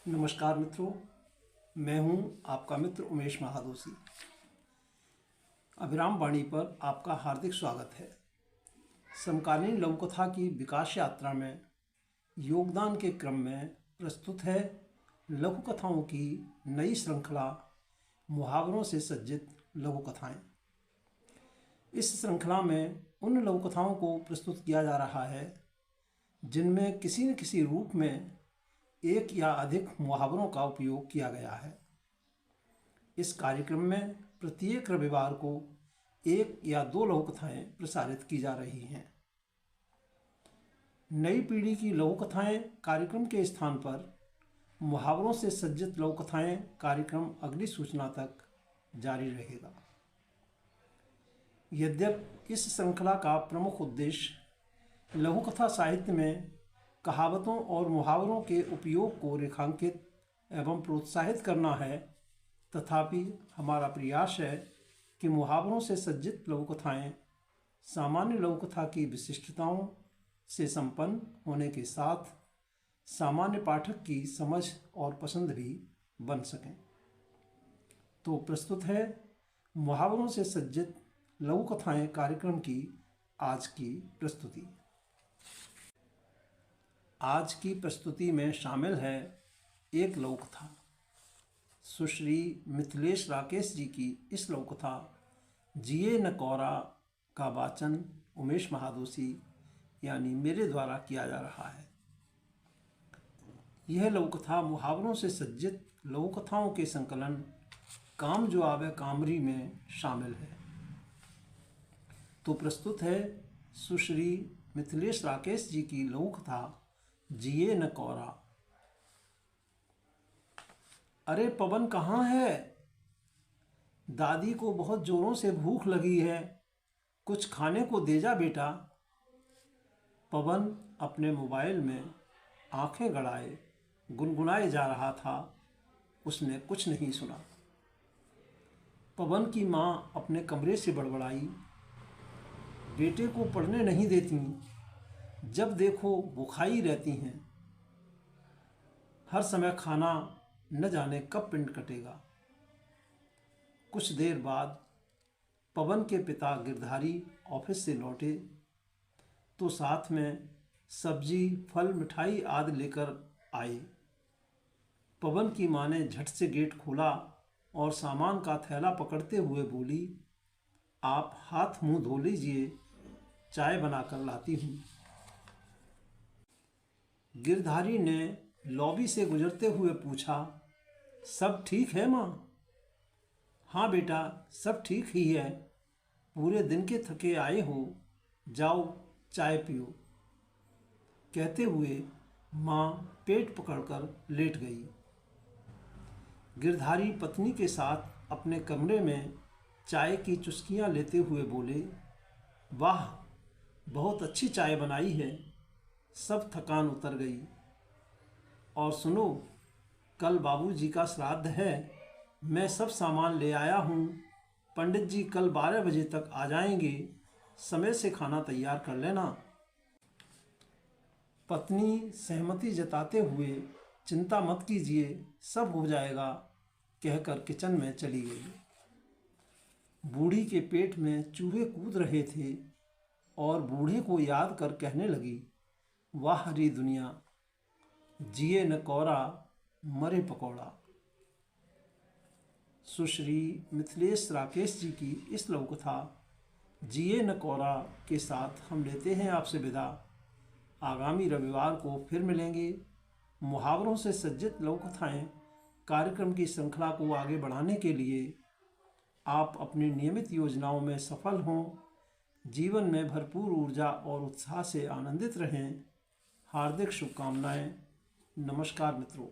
नमस्कार मित्रों, मैं हूं आपका मित्र उमेश महादोशी। अभिराम वाणी पर आपका हार्दिक स्वागत है। समकालीन लघु कथा की विकास यात्रा में योगदान के क्रम में प्रस्तुत है लघु कथाओं की नई श्रृंखला मुहावरों से सज्जित लघु कथाएँ। इस श्रृंखला में उन लघु कथाओं को प्रस्तुत किया जा रहा है जिनमें किसी न किसी रूप में एक या अधिक मुहावरों का उपयोग किया गया है। इस कार्यक्रम में प्रत्येक रविवार को एक या दो लघु कथाएँ प्रसारित की जा रही हैं। नई पीढ़ी की लघु कथाएँ कार्यक्रम के स्थान पर मुहावरों से सज्जित लघु कथाएँ कार्यक्रम अगली सूचना तक जारी रहेगा। यद्यपि इस श्रृंखला का प्रमुख उद्देश्य लघु कथा साहित्य में कहावतों और मुहावरों के उपयोग को रेखांकित एवं प्रोत्साहित करना है, तथापि हमारा प्रयास है कि मुहावरों से सज्जित लघु कथाएँ सामान्य लघु कथा की विशिष्टताओं से संपन्न होने के साथ सामान्य पाठक की समझ और पसंद भी बन सकें। तो प्रस्तुत है मुहावरों से सज्जित लघु कथाएँ कार्यक्रम की आज की प्रस्तुति। आज की प्रस्तुति में शामिल है एक लघु कथा। सुश्री मिथिलेश राकेश जी की इस लघु कथा जिए न कौरा का वाचन उमेश महादोशी यानी मेरे द्वारा किया जा रहा है। यह लघु कथा मुहावरों से सज्जित लघु कथाओं के संकलन काम जो आवे कामरी में शामिल है। तो प्रस्तुत है सुश्री मिथिलेश राकेश जी की लघु कथा जिए न कौरा। अरे पवन कहाँ है? दादी को बहुत जोरों से भूख लगी है, कुछ खाने को दे जा बेटा। पवन अपने मोबाइल में आंखें गड़ाए गुनगुनाए जा रहा था। उसने कुछ नहीं सुना। पवन की माँ अपने कमरे से बड़बड़ाई, बेटे को पढ़ने नहीं देती, जब देखो वो खाई रहती हैं, हर समय खाना न जाने कब पिंड कटेगा। कुछ देर बाद पवन के पिता गिरधारी ऑफिस से लौटे तो साथ में सब्जी फल मिठाई आदि लेकर आए। पवन की माँ ने झट से गेट खोला और सामान का थैला पकड़ते हुए बोली, आप हाथ मुंह धो लीजिए, चाय बनाकर लाती हूँ। गिरधारी ने लॉबी से गुजरते हुए पूछा, सब ठीक है माँ? हाँ बेटा, सब ठीक ही है। पूरे दिन के थके आए हो, जाओ चाय पियो। कहते हुए माँ पेट पकड़कर लेट गई। गिरधारी पत्नी के साथ अपने कमरे में चाय की चुस्कियाँ लेते हुए बोले, वाह बहुत अच्छी चाय बनाई है, सब थकान उतर गई। और सुनो, कल बाबूजी का श्राद्ध है, मैं सब सामान ले आया हूँ। पंडित जी कल 12 बजे तक आ जाएंगे, समय से खाना तैयार कर लेना। पत्नी सहमति जताते हुए, चिंता मत कीजिए, सब हो जाएगा, कहकर किचन में चली गई। बूढ़ी के पेट में चूहे कूद रहे थे और बूढ़े को याद कर कहने लगी, वाह री दुनिया, जिए न कौरा मरे पकौड़ा। सुश्री मिथिलेश राकेश जी की इस लघु कथा जिए न कौरा के साथ हम लेते हैं आपसे विदा। आगामी रविवार को फिर मिलेंगे। मुहावरों से सज्जित लघु कथाएँ कार्यक्रम की श्रृंखला को आगे बढ़ाने के लिए आप अपनी नियमित योजनाओं में सफल हों, जीवन में भरपूर ऊर्जा और उत्साह से आनंदित रहें। हार्दिक शुभकामनाएं। नमस्कार मित्रों।